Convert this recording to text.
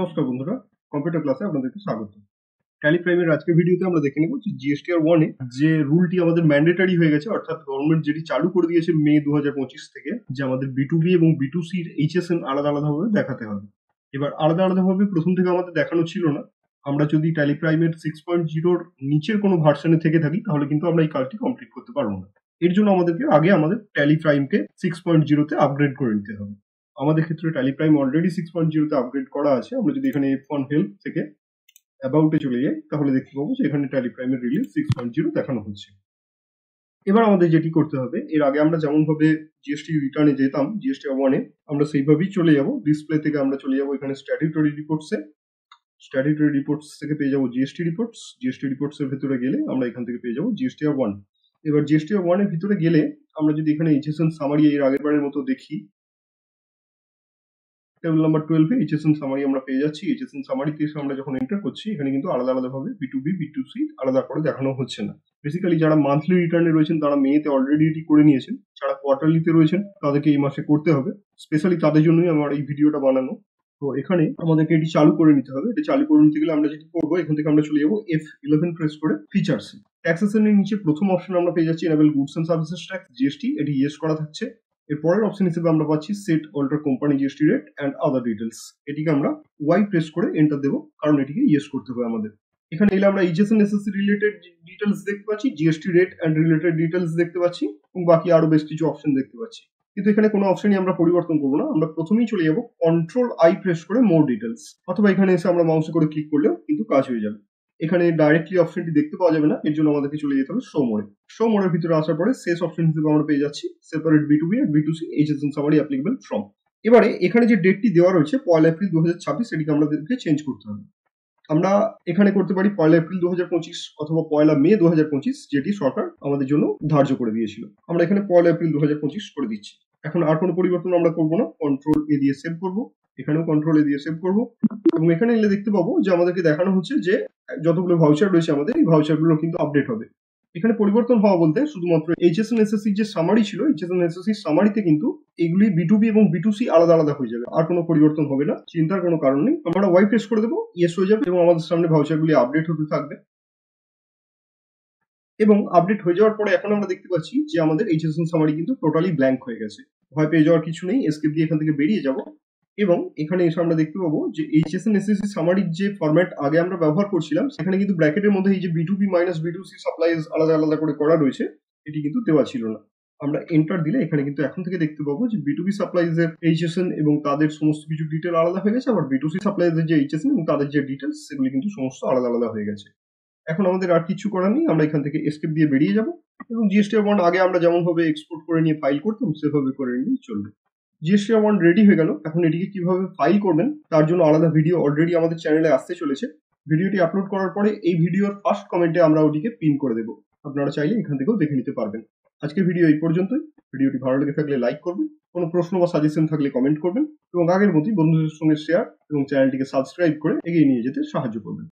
নমস্কার বন্ধুরা, কম্পিউটার ক্লাসে আপনাদেরকে স্বাগত। ট্যালি প্রাইমের আজকের ভিডিওতে আমরা দেখে নেব যে জিএসটিআর 1 এ যে রুলটি আমাদের ম্যান্ডেটরি হয়ে গেছে, অর্থাৎ গভর্নমেন্ট যেটি চালু করে দিয়েছে মে 2025 থেকে, যে আমাদের বিটুবি এবং বিটুসির এইচএসএন আলাদা আলাদাভাবে দেখাতে হবে। এবার আলাদা আলাদাভাবে প্রথম থেকে আমাদের দেখানো ছিল না। আমরা যদি ট্যালি প্রাইমের 6.0 নিচের কোনো ভার্সনে থেকে থাকি তাহলে কিন্তু আমরা এই কাজটি কমপ্লিট করতে পারবো না। এর জন্য আমাদেরকে আগে আমাদের ট্যালি প্রাইমকে 6.0 তে আপগ্রেড করে নিতে হবে। আমাদের ক্ষেত্রে ট্যালি প্রাইম অলরেডি 6.0 তে আপগ্রেড করা আছে। আমরা যদি এখানে F1 হেল্প থেকে অ্যাবাউটে চলে যাই তাহলে দেখতে পাবো যে এখানে ট্যালি প্রাইমের রিলিজ 6.0 দেখানো হচ্ছে। এবার আমাদের যেটি করতে হবে, এর আগে আমরা যেমন ভাবে জিএসটি রিটার্নে যেতাম জিএসটিআর 1 এ, আমরা সেইভাবেই চলে যাব। ডিসপ্লে থেকে আমরা চলে যাব এখানে স্ট্যাটিউটরি রিপোর্টসে। স্ট্যাটিউটরি রিপোর্টস থেকে পেয়ে যাবো জিএসটি রিপোর্টস। জিএসটি রিপোর্টস এর ভিতরে গেলে আমরা এখান থেকে পেয়ে যাবো জিএসটিআর 1। এবার জিএসটিআর 1 এর ভিতরে গেলে আমরা যদি এখানে এইচএসএন সামারি এর আগের বারের মতো দেখি, টেবিল নাম্বার 12 এ এইচএসএন সামারি আমরা পেয়ে যাচ্ছি। এইচএসএন সামারিতে এসে আমরা যখন এন্টার করছি এখানে কিন্তু আলাদা আলাদাভাবে বিটুবি বিটুসি আলাদা করে দেখানো হচ্ছে না। বেসিক্যালি যারা মান্থলি রিটার্নে রয়েছেন তারা মেতে অলরেডি এটি করে নিয়েছেন, যারা কোয়ার্টারলিতে রয়েছেন তাদেরকে এই মাসে করতে হবে। স্পেশালি তাদের জন্যই আমার এই ভিডিওটা বানানো। তো এখানে আমাদেরকে এটি চালু করে নিতে হবে। এটি চালু করে নিতে গেলে আমরা যেটি করবো, এখান থেকে আমরা চলে যাবো F11 প্রেস করে ফিচার্স। ট্যাক্সেশনের নিচে প্রথম অপশন আমরা পেয়ে যাচ্ছি enable goods and services tax GST, এটি ইয়েস করা থাকছে। এর পরের অপশন হিসেবে আমরা পাচ্ছি set alter company GST rate and other details, এটিকে আমরা ওয়াই প্রেস করে এন্টার দেবো, কারণ এটিকে ইয়েস করতে হবে আমাদের। এখানে এলে আমরা এইচএসএন এসএসসি রিলেটেড ডিটেলস দেখতে পাচ্ছি, GST rate and related details দেখতে পাচ্ছি এবং বাকি আরো বেশ কিছু অপশন দেখতে পাচ্ছি। কিন্তু এখানে কোনো অপশনই আমরা পরিবর্তন করবো না। আমরা প্রথমেই চলে যাবো কন্ট্রোল আই প্রেস করে মোর ডিটেলস, অথবা এখানে এসে আমরা মাউসে করে ক্লিক করলেও কিন্তু কাজ হয়ে যাবে। এখানে ডাইরেক্টলি অপশনটি দেখতে পাওয়া যাবে না, এর জন্য আমাদেরকে চলে যেতে হবে শো মোডে। শো মোডের ভিতরে আসার পরে শেষ অপশন হিসেবে আমরা পেয়ে যাচ্ছি separate B to B and B to C HSN summary applicable from. এবারে এখানে যে ডেটটি দেওয়া রয়েছে 1 এপ্রিল 2026, এটিকে আমাদেরকে চেঞ্জ করতে হবে। আমরা এখানে করতে পারি 1 এপ্রিল 2025 অথবা 1 মে 2025, যেটি সরকার আমাদের জন্য ধার্য করে দিয়েছিল। আমরা এখানে 1 এপ্রিল 2025 করে দিচ্ছি। এখন আর কোনো পরিবর্তন আমরা করবো না, কন্ট্রোল এ দিয়ে সেভ করবো। এখানেও কন্ট্রোল এ দিয়ে সেভ করবো এবং এখানে এলে দেখতে পাবো যে আমাদেরকে দেখানো হচ্ছে যে যতগুলো ভাউচার রয়েছে আমাদের, এই ভাউচারগুলো কিন্তু আপডেট হবে। এখানে পরিবর্তন হওয়া বলতে শুধুমাত্র এইচএসএন এসএসসি যে সামারি ছিল, এইচএসএন এসএসসি সামারিতে কিন্তু এগুলি বিটুবি এবং বিটুসি আলাদা আলাদা হয়ে যাবে, আর কোনো পরিবর্তন হবে না, চিন্তার কোনো কারণ নেই। আমরা ওয়াই প্রেস করে দেবো, ইয়েস হয়ে যাবে এবং আমাদের সামনে ভাউচারগুলি আপডেট হতে থাকবে। এবং আপডেট হয়ে যাওয়ার পরে এখন আমরা দেখতে পাচ্ছি যে আমাদের এইচএসএন সামারি কিন্তু টোটালি ব্ল্যাঙ্ক হয়ে গেছে। ভয় পেয়ে যাওয়ার কিছু নেই, এসকেপ দিয়ে এখান থেকে বেরিয়ে যাব এবং এখানে এসে আমরা দেখতে পাবো যে এইচএসএন এসএসসি সামারির যে ফরম্যাট আগে আমরা ব্যবহার করছিলাম সেখানে কিন্তু ব্র্যাকেটের মধ্যে এই যে বিটুবি মাইনাস বিটুসি সাপ্লাইজ আলাদা আলাদা করে করা রয়েছে, এটি কিন্তু দেওয়া ছিল না। আমরা এন্টার দিলে এখানে কিন্তু এখন থেকে দেখতে পাবো যে বিটুবি সাপ্লাইজের এইচএসএন এবং তাদের সমস্ত কিছু ডিটেল আলাদা হয়ে গেছে, আবার বিটুসি সাপ্লাইজের যে এইচএসএন এবং তাদের যে ডিটেলস সেগুলি কিন্তু সমস্ত আলাদা আলাদা হয়ে গেছে। এখন আমাদের আর কিছু করার নেই, আমরা এখান থেকে এসকেপ দিয়ে বেরিয়ে যাব এবং জিএসটিআর 1 আগে আমরা যেমন ভাবে এক্সপোর্ট করে নিয়ে ফাইল করতাম সেভাবে করে নিয়ে চলবে। জিএসটিআর 1 রেডি হয়ে গেল। এখন এটিকে কিভাবে ফাইল করবেন তার জন্য আলাদা ভিডিও অলরেডি আমাদের চ্যানেলে আসতে চলেছে। ভিডিওটি আপলোড করার পরে এই ভিডিওর ফার্স্ট কমেন্টে আমরা ওটিকে পিন করে দেবো, আপনারা চাইলে এখান থেকেও দেখে নিতে পারবেন। আজকের ভিডিও এই পর্যন্তই। ভিডিওটি ভালো লেগে থাকলে লাইক করবেন, কোনো প্রশ্ন বা সাজেশন থাকলে কমেন্ট করবেন এবং আগের মতোই বন্ধুদের সঙ্গে শেয়ার এবং চ্যানেলটিকে সাবস্ক্রাইব করে এগিয়ে নিয়ে যেতে সাহায্য করবেন।